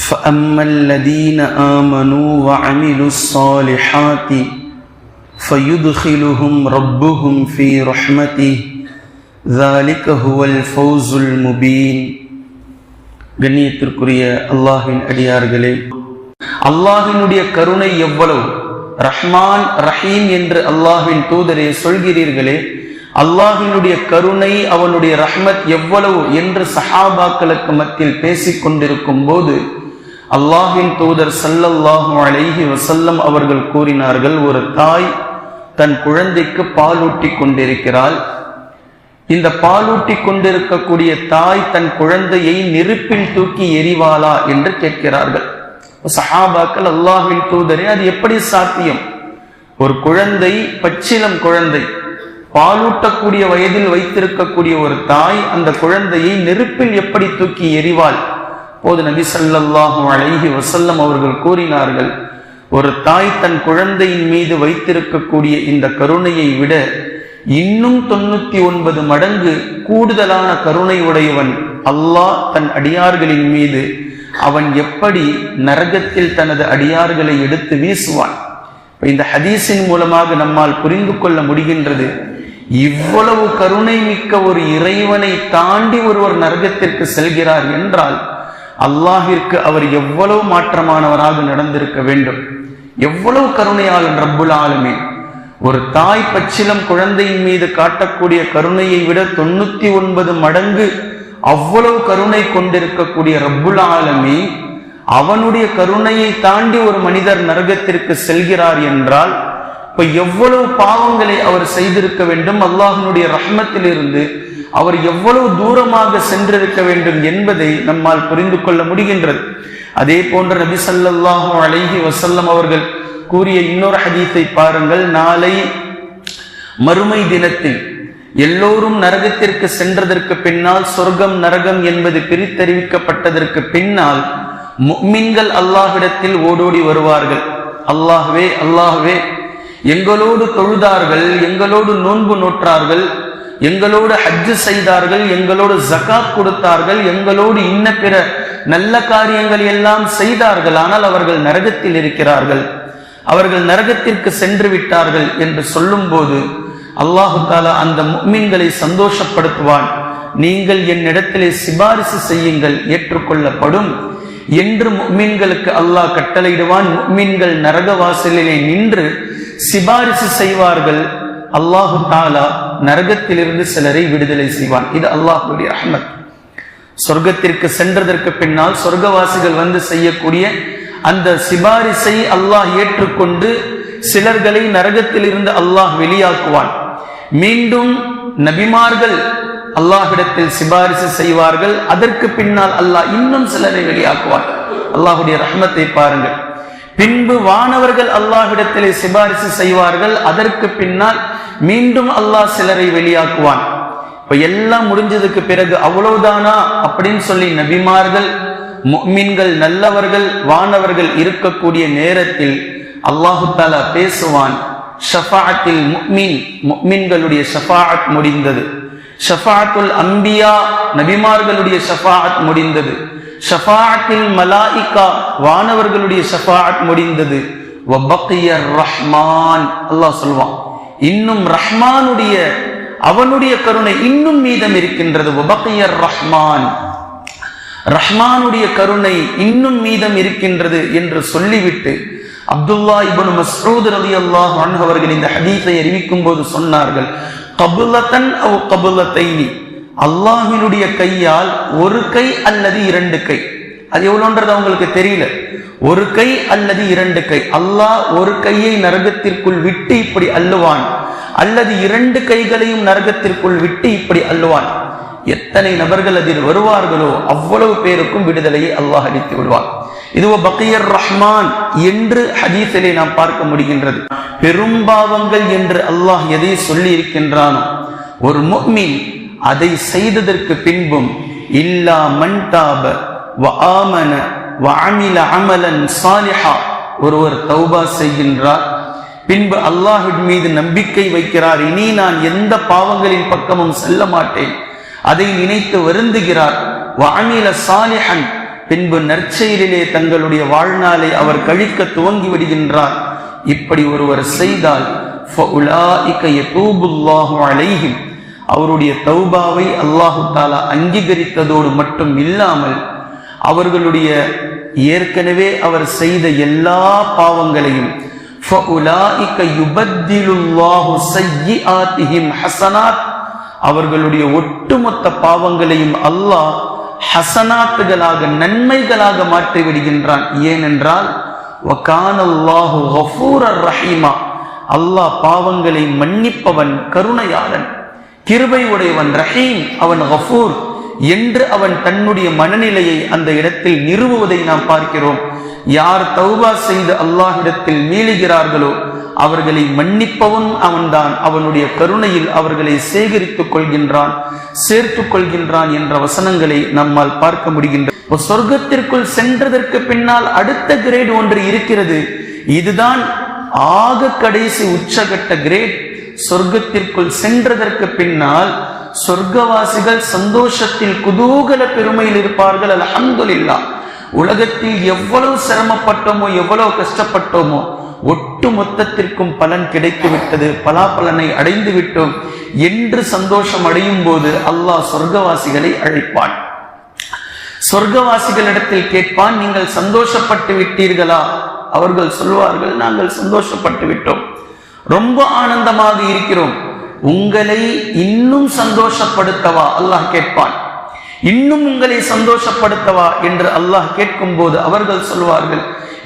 فَأَمَّا الَّذِينَ آمَنُوا وَعَمِلُوا الصَّالِحَاتِ فَيُدْخِلُهُمْ رَبُّهُمْ فِي رَحْمَتِهِ ذَلِكَ هُوَ الْفَوْزُ الْمُبِينُ. கண்ணியத்திற்குரிய அல்லாஹ்வின் அடியார்களே, அல்லாஹ்வினுடைய கருணை எவ்வளவு, ரஹ்மான் ரஹீம் என்று அல்லாஹ்வின் தூதரே சொல்கிறீர்களே, அல்லாஹ்வினுடைய கருணை அவனுடைய ரஹ்மத் எவ்வளவு என்று சஹாபாக்களுக்கு மத்தியில் பேசிக் கொண்டிருக்கும் போது அல்லாஹ்வின் தூதர் ஸல்லல்லாஹு அலைஹி வஸல்லம் அவர்கள் கூறினார்கள், ஒரு தாய் தன் குழந்தைக்கு பாலூட்டி கொண்டிருக்கிறாள். இந்த பாலூட்டி கொண்டிருக்கக்கூடிய தாய் தன் குழந்தையை நெருப்பில் தூக்கி எறிவாளா என்று கேட்கிறார்கள். சஹாபாக்கள், அல்லாஹ்வின் தூதரே, அது எப்படி சாத்தியம்? ஒரு குழந்தை, பச்சிளம் குழந்தை, பாலூட்டக்கூடிய வயதில் வைத்திருக்கக்கூடிய ஒரு தாய் அந்த குழந்தையை நெருப்பில் எப்படி தூக்கி எறிவாள்? போது நபி ஸல்லல்லாஹு அலைஹி வஸல்லம் அவர்கள் கூறினார்கள், ஒரு தாய் தன் குழந்தையின் மீது வைத்திருக்கக்கூடிய இந்த கருணையை விட இன்னும் 99 மடங்கு கூடுதலான கருணை உடையவன் அல்லாஹ் தன் அடியார்களின் மீது. அவன் எப்படி நரகத்தில் தனது அடியார்களை எடுத்து வீசுவான். இந்த ஹதீஸின் மூலமாக நம்மால் புரிந்து கொள்ள முடிகின்றது, இவ்வளவு கருணை மிக்க ஒரு இறைவனை தாண்டி ஒருவர் நரகத்திற்கு செல்கிறார் என்றால் அல்லாஹிற்கு அவர் எவ்வளவு மாற்றமானவராக நடந்திருக்க வேண்டும். எவ்வளவு கருணையாளன் ரப்புல் ஆலமீன். ஒரு தாய் பச்சிலம் குழந்தையின் மீது காட்டக்கூடிய கருணையை விட 99 மடங்கு அவ்வளவு கருணை கொண்டிருக்கக்கூடிய ரப்புல் ஆலமீன், அவனுடைய கருணையை தாண்டி ஒரு மனிதர் நரகத்திற்கு செல்கிறார் என்றால் இப்ப எவ்வளவு பாவங்களை அவர் செய்திருக்க வேண்டும், அல்லாஹ்வினுடைய ரஹ்மத்திலிருந்து அவர் எவ்வளவு தூரமாக சென்றிருக்க வேண்டும் என்பதை நம்மால் புரிந்து கொள்ள முடிகின்றது. அதே போன்ற நபி ஸல்லல்லாஹு அலைஹி வஸல்லம் அவர்கள் கூறிய இன்னொரு ஹதீஸை பாருங்கள். நாளை மறுமை தினத்தில் எல்லோரும் நரகத்திற்கு சென்றதற்கு பின்னால், சொர்க்கம் நரகம் என்பது பிரித்தறிவிக்கப்பட்டதற்கு பின்னால் முஃமின்கள் அல்லாஹ்விடத்தில் ஓடோடி வருவார்கள். அல்லாஹ்வே, அல்லாஹ்வே, எங்களோடு தொழுதார்கள், எங்களோடு நோன்பு நோற்றார்கள், எங்களோடு ஹஜ்ஜு செய்தார்கள், எங்களோடு ஜகாத் கொடுத்தார்கள், எங்களோடு இன்ன பிற நல்ல காரியங்கள் எல்லாம் செய்தார்கள், ஆனால் அவர்கள் நரகத்தில் இருக்கிறார்கள், அவர்கள் நரகத்திற்கு சென்று விட்டார்கள் என்று சொல்லும் போது அல்லாஹு தஆலா அந்த முஃமின்களை சந்தோஷப்படுத்துவான். நீங்கள் என்னிடத்திலே சிபாரிசு செய்யுங்கள், ஏற்றுக்கொள்ளப்படும் என்று முஃமின்களுக்கு அல்லாஹ் கட்டளையிடுவான். முஃமின்கள் நரக வாசலிலே நின்று சிபாரிசு செய்வார்கள். அல்லாஹு தஆலா நரகத்திலிருந்து சிலரை விடுதலை செய்வான். இது அல்லாஹ்வுடைய ரஹ்மத். சொர்க்கத்திற்கு சென்றதற்கு பின்னால் சொர்க்கவாசிகள் வந்து செய்யக்கூடிய அந்த சிபாரிசை அல்லாஹ் ஏற்றுக்கொண்டு சிலர்களை நரகத்திலிருந்து அல்லாஹ் வெளியாக்குவான். மீண்டும் நபிமார்கள் அல்லாஹ்விடத்தில் சிபாரிசு செய்வார்கள். அதற்கு பின்னால் அல்லாஹ் இன்னும் சிலரை வெளியாக்குவான். அல்லாஹ்வுடைய ரஹ்மத்தை பாருங்கள். பின்பு வானவர்கள் அல்லாஹ்விடத்திலே சிபாரிசு செய்வார்கள். அதற்கு பின்னால் மீண்டும் அல்லாஹ் சிலரை வெளியாக்குவான். இப்ப எல்லாம் முடிஞ்சதுக்கு பிறகு அவ்வளவுதானா அப்படின்னு சொல்லி நபிமார்கள், முஃமின்கள், நல்லவர்கள், வானவர்கள் இருக்கக்கூடிய நேரத்தில் அல்லாஹு தஆலா பேசுவான். ஷஃபாஅத்தில் முஃமின், முஃமின்களுடைய ஷஃபாஅத் முடிந்தது. ஷஃபாஅத்துல் அம்பியா, நபிமார்களுடைய ஷஃபாஅத் முடிந்தது. ஷஃபாஅத்தில் மலாயிகா, வானவர்களுடைய ஷஃபாஅத் முடிந்தது. வபக்கியர் ரஹ்மான், அல்லாஹ் சொல்வான், இன்னும் ரஹ்மானுடைய, அவனுடைய கருணை இன்னும் மீதம் இருக்கின்றது. வபக்கியர் ரஹ்மான், ரஹ்மானுடைய கருணை இன்னும் மீதம் இருக்கின்றது என்று சொல்லிவிட்டு அப்துல்லா இப்னு மஸ்ஊத் ரலியல்லாஹு அன்ஹு அவர்கள் இந்த ஹதீஸை அறிவிக்கும் போது சொன்னார்கள், கபுலத்தன் அவ் கபுலத்தைனி, அல்லாஹ்வினுடைய கையால் ஒரு கை அல்லது 2 கை. அது எவ்வளோன்றது அவங்களுக்கு தெரியல. ஒரு கை அல்லது 2 கை. அல்லாஹ் ஒரு கையை நரகத்திற்குள் விட்டு இப்படி அள்ளுவான், அல்லது 2 கைகளையும் நரகத்திற்குள் விட்டு இப்படி அள்ளுவான். எத்தனை நபர்கள் அதில் வருவார்களோ அவ்வளவு பேருக்கும் விடுதலையை அல்லாஹ் அளித்து விடுவான். இதுவோ பக்கியர் ரஹ்மான் என்று ஹதீஸிலே நாம் பார்க்க முடிகின்றது. பெரும்பாவங்கள் என்று அல்லாஹ் எதை சொல்லி இருக்கின்றானோ ஒரு முஃமின் அதை செய்ததற்கு பின்பும் இல்லா மன் தாப வ ஆமன வ அமில அமலன் சாலிஹா, ஒருவர் தௌபா செய்கின்றார், பின்பு அல்லாஹ்வின் மீது நம்பிக்கை வைக்கிறார், இனி நான் எந்த பாவங்களின் பக்கமும் செல்ல மாட்டேன், அதை நினைத்து வருந்துகிறார். வ அமில சாலிஹன், பின்பு நற்செயலிலே தங்களுடைய வாழ்நாளை அவர் கழிக்க துவங்கி விடுகின்றார். இப்படி ஒருவர் செய்தால் அவருடைய தௌபாவை அல்லாஹு தாலா அங்கீகரித்ததோடு மட்டும் இல்லாமல் அவர்களுடைய ஏற்கனவே அவர் செய்த எல்லா பாவங்களையும் அவர்களுடைய ஒட்டுமொத்த பாவங்களையும் அல்லாஹ் ஹசனாத்துகளாக நன்மைகளாக மாற்றி விடுகின்றான். ஏனென்றால் வகானல்லாஹு கஃபூரர் ரஹீமா, அல்லாஹ் பாவங்களை மன்னிப்பவன், கருணையாளன், கிருபை உடையவன், ரஹீம், அவன் கஃபூர் என்று அவன் தன்னுடைய மனநிலையை அந்த இடத்தில் நிறுவுவதை நாம் பார்க்கிறோம். யார் தௌபா செய்து அல்லாஹ்விடத்தில் மீளுகிறார்களோ அவர்களை மன்னிப்பவன் அவன்தான், அவனுடைய கருணையில் அவர்களை சேகரித்துக் கொள்கின்றான், சேர்த்துக் கொள்கின்றான் என்ற வசனங்களை நம்மால் பார்க்க முடிகின்றது. சொர்க்கத்திற்குள் சென்றதற்கு பின்னால் அடுத்த கிரேட் ஒன்று இருக்கிறது. இதுதான் ஆக கடைசி உச்சகட்ட கிரேட். சொர்க்கத்திற்குள் சென்றதற்கு பின்னால் சொர்க்கவாசிகள் சந்தோஷத்தில் குதூகல பெருமையில் இருப்பார்கள். அல்ஹம்துலில்லாஹ், உலகத்தில் எவ்வளவு சிரமப்பட்டோமோ எவ்வளவு கஷ்டப்பட்டோமோ ஒட்டு மொத்தத்திற்கும் பலன் கிடைத்து விட்டது, பலாபலனை அடைந்து விட்டோம் என்று சந்தோஷம் அடையும் போது அல்லாஹ் சொர்க்கவாசிகளை அழைப்பான். சொர்க்கவாசிகளிடத்தில் கேட்பான், நீங்கள் சந்தோஷப்பட்டு விட்டீர்களா? அவர்கள் சொல்வார்கள், நாங்கள் சந்தோஷப்பட்டு விட்டோம், ரொம்ப ஆனந்தமாக இருக்கிறோம். உங்களை இன்னும் சந்தோஷப்படுத்தவா? அல்லாஹ் கேட்பான். இன்னும் உங்களை சந்தோஷப்படுத்தவா என்று அல்லாஹ் கேட்கும் போது அவர்கள் சொல்வார்கள்,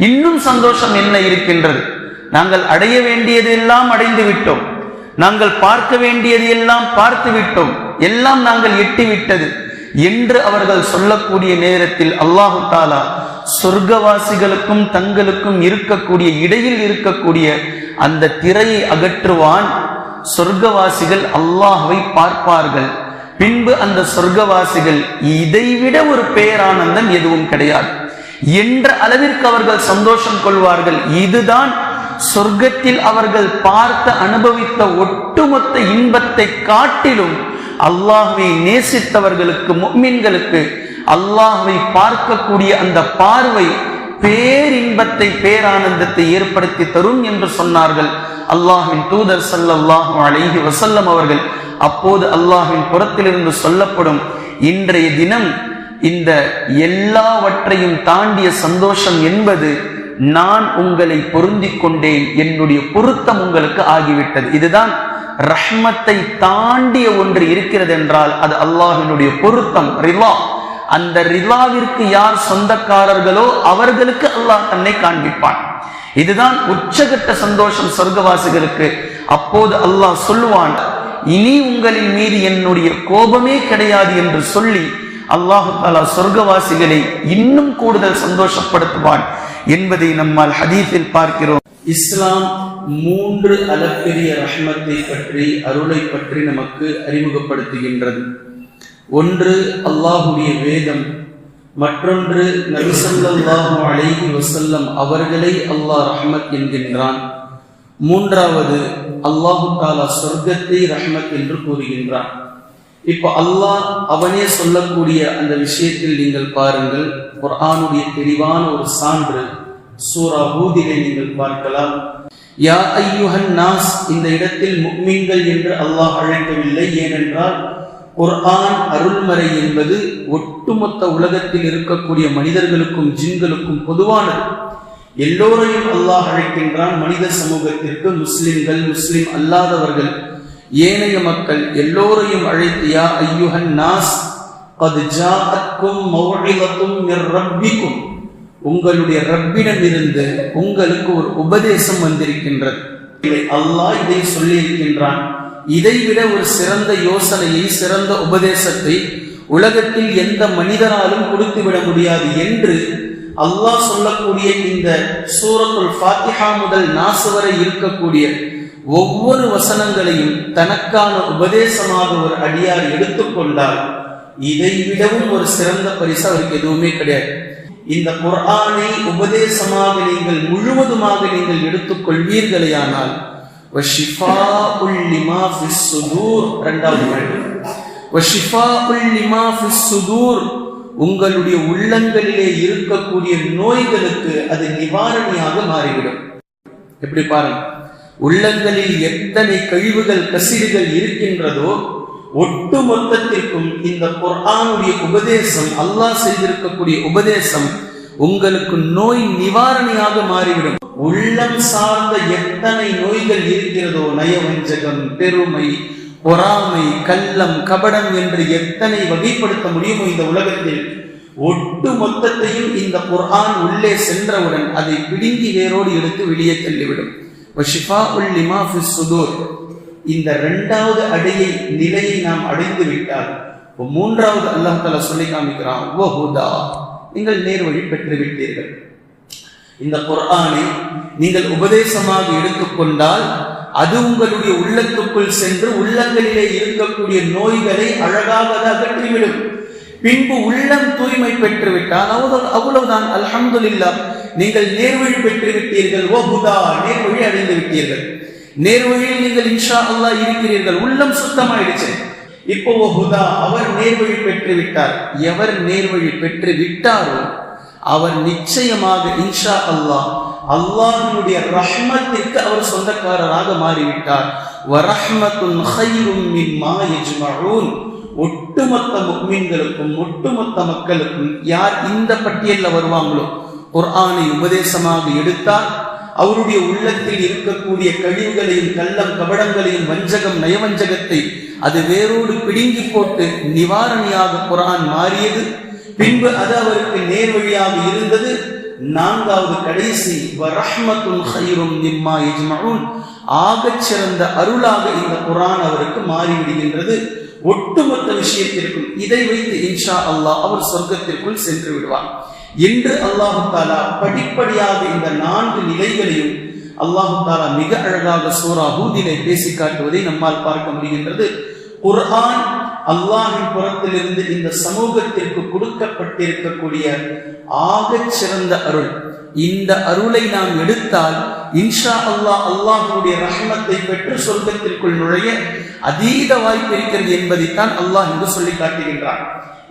இன்னும் சந்தோஷம் என்ன இருக்கின்றது? நாங்கள் அடைய வேண்டியது எல்லாம் அடைந்து விட்டோம், நாங்கள் பார்க்க வேண்டியது எல்லாம் பார்த்து விட்டோம், எல்லாம் நாங்கள் எட்டிவிட்டது என்று அவர்கள் சொல்லக்கூடிய நேரத்தில் அல்லாஹு தாலா சொர்க்கவாசிகளுக்கும் தங்களுக்கும் இருக்கக்கூடிய இடையில் இருக்கக்கூடிய அந்த திரையை அகற்றுவான். சொர்க்கவாசிகள் அல்லாஹ்வை பார்ப்பார்கள். பின்பு அந்த சொர்க்கவாசிகள் இதைவிட ஒரு பேரானந்தம் எதுவும் கிடையாது என்ற அளவிற்கு அவர்கள் சந்தோஷம் கொள்வார்கள். இதுதான் சொர்க்கத்தில் அவர்கள் பார்த்து அனுபவித்த ஒட்டுமொத்த இன்பத்தை காட்டிலும் அல்லாஹ்வை நேசித்தவர்களுக்கு, முஃமின்களுக்கு அல்லாஹ்வை பார்க்கக்கூடிய அந்த பார்வை பேரின்பத்தை, பேரானந்தத்தை ஏற்படுத்தி தரும் என்று சொன்னார்கள் அல்லாஹ்வின் தூதர் ஸல்லல்லாஹு அலைஹி வஸல்லம் அவர்கள். அப்போது அல்லாஹ்வின் புறத்திலிருந்து சொல்லப்படும், இன்றைய தினம் இந்த எல்லாவற்றையும் தாண்டிய சந்தோஷம் என்பது நான் உங்களை பொருந்திக் கொண்டேன், என்னுடைய பொருத்தம் உங்களுக்கு ஆகிவிட்டது. இதுதான் ரஹ்மத்தை தாண்டிய ஒன்று இருக்கிறது என்றால் அது அல்லாஹ்வினுடைய பொருத்தம், ரிலா. அந்த ரிலாவிற்கு யார் சொந்தக்காரர்களோ அவர்களுக்கு அல்லாஹ் தன்னை காண்பிப்பான். இதுதான் உச்சகட்ட சந்தோஷம் சொர்க்கவாசிகளுக்கு. அப்போது அல்லாஹ் சொல்லுவான், இனி உங்களின் மீது என்னுடைய கோபமே கிடையாது என்று சொல்லி அல்லாஹு தஆலா சொர்க்கவாசிகளை இன்னும் கூடுதல் சந்தோஷப்படுத்துவான் என்பதை நம்மால் ஹதீஸில் பார்க்கிறோம். இஸ்லாம் 3 அளப்பெரிய ரஹ்மத்தை பற்றி, அருளை பற்றி நமக்கு அறிமுகப்படுத்துகின்றது. ஒன்று அல்லாஹுடைய வேதம், மற்றொன்று நபி ஸல்லல்லாஹு அலைஹி வஸல்லம் அவர்களை அல்லாஹ் ரஹ்மத் என்கின்றான். மூன்றாவது அல்லாஹு தஆலா சொர்க்கத்தை ரஹ்மத் என்று கூறுகின்றான். இப்போ அல்லாஹ் அவனே சொல்லக்கூடிய அந்த விஷயத்தில் நீங்கள் பாருங்கள், குர்ஆனுடைய தெளிவான ஒரு சான்று சூரா ஹூதிலே நீங்கள் பார்க்கலாம். யா அய்யுஹன் நாஸ், இந்த இடத்தில் முஃமின்கள் என்று அல்லாஹ் அழைக்கவில்லை. ஏனென்றால் குர்ஆன் அருள்மறை என்பது ஒட்டுமொத்த உலகத்தில் இருக்கக்கூடிய மனிதர்களுக்கும் ஜின்களுக்கும் பொதுவானது. எல்லோரையும் அல்லாஹ் அழைக்கின்றான். மனித சமூகத்திற்கு முஸ்லிம்கள், முஸ்லிம் அல்லாதவர்கள், ஏனைய மக்கள் எல்லோரையும் அழைத்து யா அய்யுஹன் நாஸ் கத் ஜாஅத்கும் மவ்இலத்தும் மிர் ரப்பிக்கும், உங்களுடைய ரப்பிடமிருந்து உங்களுக்கு ஒரு உபதேசம் வந்திருக்கின்றது. அல்லாஹ் இதை சொல்லி இருக்கின்றான். இதைவிட ஒரு சிறந்த யோசனையை, சிறந்த உபதேசத்தை உலகத்தில் எந்த மனிதராலும் கொடுத்துவிட முடியாது என்று அல்லாஹ் சொல்லக்கூடிய இந்த சூரத்துல் ஃபாத்திஹா முதல் நாஸ் வரை இருக்கக்கூடிய ஒவ்வொரு வசனங்களையும் தனக்கான உபதேசமாக ஒரு அடியார் எடுத்துக்கொண்டால் இதை விடவும் ஒரு சிறந்த பரிசு அவருக்கு எதுவுமே கிடையாது. இந்த குர்ஆனை உபதேசமாக நீங்கள் முழுவதுமாக நீங்கள் எடுத்துக்கொள்வீர்களேயானால் வஷிஃபாஉல் லிமா ஃபிஸ் சுதூர், இரண்டாவது வஷிஃபாஉல் லிமா ஃபிஸ் சுதூர், உங்களுடைய உள்ளங்களிலே இருக்கக்கூடிய நோய்களுக்கு அது நிவாரணியாக மாறிவிடும். எப்படி பாருங்க, உள்ளங்களில் எத்தனை கழிவுகள் கசிவுகள் இருக்கின்றதோ ஒட்டு மொத்தத்திற்கும் இந்த குர்ஆனுடைய உபதேசம், அல்லாஹ் செய்திருக்கக்கூடிய உபதேசம் உங்களுக்கு நோய் நிவாரணியாக மாறிவிடும். உள்ளம் சார்ந்த எத்தனை நோய்கள் இருக்கிறதோ, நயவஞ்சகம், பெருமை, பொறாமை, கள்ளம், கபடம் என்று எத்தனை வகைப்படுத்த முடியுமோ இந்த உலகத்தில், ஒட்டு மொத்தத்தையும் இந்த குர்ஆன் உள்ளே சென்றவுடன் அதை பிடுங்கி வேரோடு எடுத்து வெளியே தள்ளிவிடும். இந்த இரண்டாவது அடையை நிலையை நாம் அடைந்து விட்டால் மூன்றாவது அல்லாஹ் தஆலா சொல்லி காமிக்கிறான், நீங்கள் நேர்வழி பெற்று விட்டீர்கள். இந்த குர்ஆனை நீங்கள் உபதேசமாக எடுத்துக்கொண்டால் அது உங்களுடைய உள்ளத்துக்குள் சென்று உள்ளங்களிலே இருக்கக்கூடிய நோய்களை அழகாக அகற்றிவிடும். பின்பு உள்ளம் தூய்மை பெற்றுவிட்டால் அவ்வளவுதான், அல்ஹம்துலில்லாஹ், நீங்கள் நேர்வழி பெற்று விட்டீர்கள். நேர்வழி அடைந்து விட்டீர்கள். நேர்வழியில் நீங்கள் இன்ஷா அல்லாஹ் இருக்கிறீர்கள். உள்ளம் சுத்தமாயிடுச்சு. இப்போ அவர் நேர்வழி பெற்று விட்டார். எவர் நேர்வழி பெற்று விட்டாரோ அவர் நிச்சயமாக இன்ஷா அல்லாஹ் அல்லாஹ்வுடைய ரஹ்மத்திற்கு அவர் சொந்தக்காரராக மாறிவிட்டார். வரஹ்மத்துன் கைரும் மிம்மா யஜ்மஊன். ஒட்டுமொத்த முஃமின்களுக்கும் ஒட்டுமொத்த மக்களுக்கும் யார் இந்த பட்டியலில் வருவாங்களோ, குர்ஆனை உபதேசமாக எடுத்தால் அவருடைய உள்ளத்தில் இருக்கக்கூடிய கழிவுகளையும் கள்ளம் கபடங்களையும் வஞ்சகம் நயவஞ்சகத்தை அது வேரோடு பிடுங்கி போட்டு நிவாரணியாக குர்ஆன் மாறியது. பின்பு அது அவருக்கு நேர்வழியாக இருந்தது. நான்காவது கடைசி வரஹ்மத்துன் கைரும் மிம்மா யஜ்மஊன், ஆகச் சிறந்த அருளாக இந்த குர்ஆன் அவருக்கு மாறிவிடுகின்றது. ஒட்டுமொத்த விஷயத்திற்கும் இதை வைத்து இன்ஷா அல்லாஹ் அவர் சொர்க்கத்திற்குள் சென்று விடுவார் என்று அல்லாஹு தஆலா படிப்படியாக இந்த 4 நிலைகளையும் அல்லாஹு தஆலா மிக அழகாக சூரா ஹூதிலே பேசி காட்டுவதை நம்மால் பார்க்க முடிகின்றது. குர்ஆன் அல்லாஹ்வின் புறத்திலிருந்து இந்த சமூகத்திற்கு கொடுக்கப்பட்டிருக்கக்கூடிய ஆகச் சிறந்த அருள். இந்த அருளை நாம் எடுத்தால் இன்ஷா அல்லாஹ் அல்லாஹ்வுடைய ரஹ்மத்தை பெற்று சொர்க்கத்திற்குள் நுழைய அதீத வாய்ப்பு இருக்கிறது என்பதைத்தான் அல்லாஹ் இங்கு சொல்லி காட்டுகின்றார்.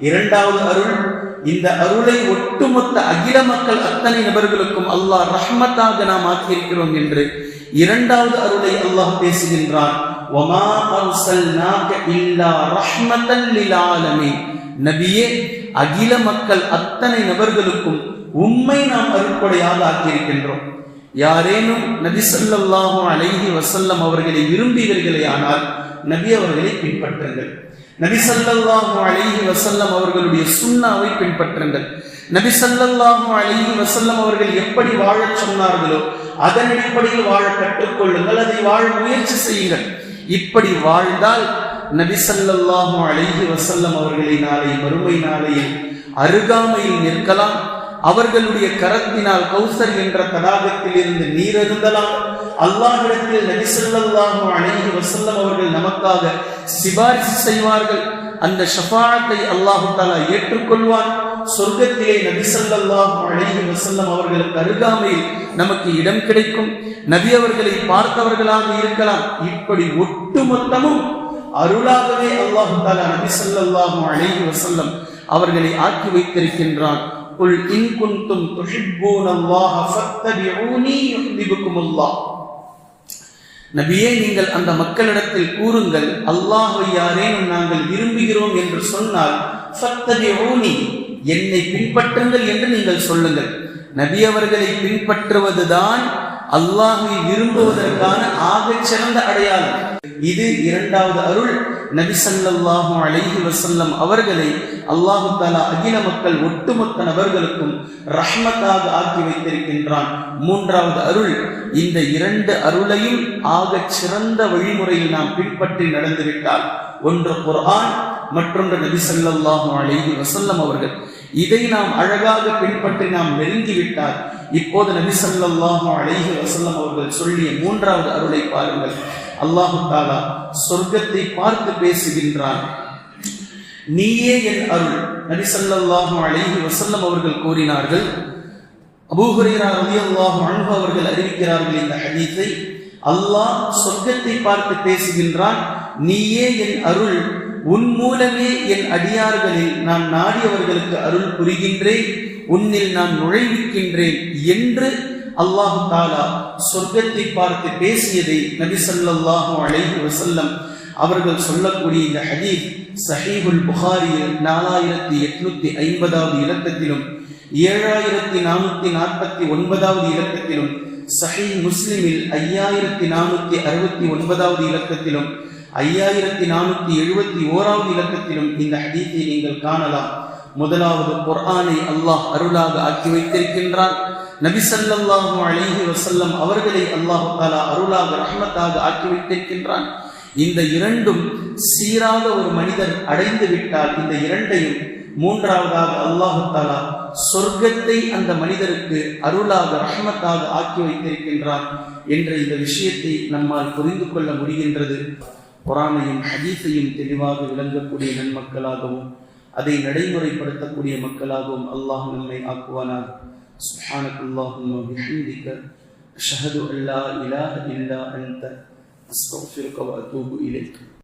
இரண்டாவது அருள், இந்த அருளை ஒட்டுமொத்த அகில மக்கள் அத்தனை நபர்களுக்கும் அல்லாஹ் ரஹ்மத்தாக நாம் ஆக்கியிருக்கிறோம் என்று இரண்டாவது அருளை அல்லாஹ் பேசுகின்றான். வமா அர்சல்நாக இல்லா ரஹ்மத்தல் லில் ஆலமீன். நபியே, அகில மக்கள் அத்தனை நபர்களுக்கும் உம்மை நாம் அருட்கொடையாக ஆக்கியிருக்கின்றோம். யாரேனும் நபி ஸல்லல்லாஹு அலைஹி வஸல்லம் அவர்களை விரும்புவீர்களே ஆனால் நபி அவர்களை பின்பற்றுங்கள். நபி ஸல்லல்லாஹு அலைஹி வஸல்லம் அவர்களுடைய சுன்னாவை பின்பற்றுங்கள். நபி ஸல்லல்லாஹு அலைஹி வஸல்லம் அவர்கள் எப்படி வாழச் சொன்னார்களோ அதன் அடிப்படையில் வாழ கற்றுக்கொள்ளுங்கள், அதை வாழ முயற்சி செய்யுங்கள். இப்படி வாழ்ந்தால் நபி ஸல்லல்லாஹு அலைஹி வஸல்லம் அவர்களை நாளை மறுமை நாளையில் அருகாமையில் நிற்கலாம். அவர்களுடைய கரத்தினால் கௌசர் என்ற தடாகத்தில் இருந்து நீர் அருந்தலாம். அல்லாஹ்விடத்தில் நபி ஸல்லல்லாஹு அலைஹி வஸல்லம் அவர்கள் நமக்காக சிபாரிசு செய்வார்கள். அந்த ஷஃபாஅத்தை அல்லாஹ் தஆலா ஏற்றுக்கொள்வான். சொர்க்கத்திலே நபி ஸல்லல்லாஹு அலைஹி வஸல்லம் அவர்களுக்கு அருகாமையில் நமக்கு இடம் கிடைக்கும். நபி அவர்களை பார்த்தவர்களாக இருக்கலாம். இப்படி ஒட்டுமொத்தமும் அருளாகவே அல்லாஹ் தஆலா நபி ஸல்லல்லாஹு அலைஹி வஸல்லம் அவர்களை ஆக்கி வைத்திருக்கின்றான். குல் இன் குன்தும் துஹிப்பூனல்லாஹ ஃபத்தபிஊனி யுஹிப்புகுமுல்லாஹ். நபியே, நீங்கள் அந்த மக்களிடத்தில் கூறுங்கள், அல்லாஹ்வை யாரேனும் நாங்கள் விரும்புகிறோம் என்று சொன்னால் ஃபத்தபிஊனி, என்னை பின்பற்றுங்கள் என்று நீங்கள் சொல்லுங்கள். நபி அவர்களை பின்பற்றுவதுதான் அல்லாஹ்வை விரும்புவதற்கான ஆகச் சிறந்த அடையாளம். இது இரண்டாவது அருள். நபி ஸல்லல்லாஹு அலைஹி வஸல்லம் அவர்களை அல்லாஹ் தஆலா அகில மக்கள் ஒட்டுமொத்த நபர்களுக்கும் ரஹ்மத்தாக ஆக்கி வைத்திருக்கின்றான். மூன்றாவது அருள், இந்த இரண்டு அருளையும் ஆகச் சிறந்த வழிமுறையில் நாம் பின்பற்றி நடந்துவிட்டால், ஒன்று குர்ஆன், மற்றொன்று நபி ஸல்லல்லாஹு அலைஹி வஸல்லம் அவர்கள். இதை நாம் அழகாக பின்பற்றி நாம் நெருங்கிவிட்டால், இப்போது நபி ஸல்லல்லாஹு அலைஹி வஸல்லம் அவர்கள் சொல்லிய மூன்றாவது அருளை பாருங்கள். அல்லாஹ் தஆலா சொர்க்கத்தை பார்த்து பேசுகின்றான். நீயே என் அருள். நபி ஸல்லல்லாஹு அலைஹி வஸல்லம் அவர்கள் கூறினார்கள். அபூ ஹுரைரா ரலியல்லாஹு அன்ஹு அவர்கள் அறிவிக்கிறார்கள் இந்த ஹதீஸை. அல்லாஹ் சொர்க்கத்தை பார்த்து பேசுகின்றான். நீயே என் அருள், உன் மூலமே என் அடியார்களில் நான் நாடியவர்களுக்கு அருள் புரிகின்றேன், உன்னில் நான் நுழைவிக்கின்றேன் என்று அல்லாஹு தாலா சொர்க்கத்தை பார்த்து பேசியதை நபி ஸல்லல்லாஹு அலைஹி வஸல்லம் அவர்கள் சொல்லக்கூடிய இந்த ஹதீஸ் ஸஹீஹுல் புகாரியில் 4850வது இலக்கத்திலும் 7449வது இலக்கத்திலும், ஸஹீஹ் முஸ்லிமில் 5469வது இலக்கத்திலும் 5471வது இலக்கத்திலும் இந்த ஹதீஸை நீங்கள் காணலாம். முதலாவது, குர்ஆனை அல்லாஹ் அருளாக ஆக்கி வைத்திருக்கின்றான். நபி ஸல்லல்லாஹு அலைஹி வஸல்லம் அவர்களை அல்லாஹ் தஆலா அருளாக ரஹ்மத்தாக ஆக்கி வைத்திருக்கின்றான். இந்த இரண்டும் சீராக ஒரு மனிதர் அடைந்து விட்டால் இந்த இரண்டையும் மூன்றாவதாக அல்லாஹ் தஆலா சொர்க்கத்தை அந்த மனிதருக்கு அருளாக ரஹ்மத்தாக ஆக்கி வைத்திருக்கின்றான் என்ற இந்த விஷயத்தை நம்மால் புரிந்து கொள்ள முடிகின்றது. குர்ஆனையும் ஹதீஸையும் தெளிவாக விளங்கக்கூடிய நன்மக்களாகவும் அதை நடைமுறைப்படுத்தக்கூடிய மக்களாகவும் அல்லாஹ் நம்மை ஆக்குவானாக. சுப்ஹானக்கல்லாஹும்ம வபிஹம்திக அஷ்ஹது அல்லா இலாஹ இல்லா அன்த அஸ்தக்ஃபிருக வ அதூபு இலைக்.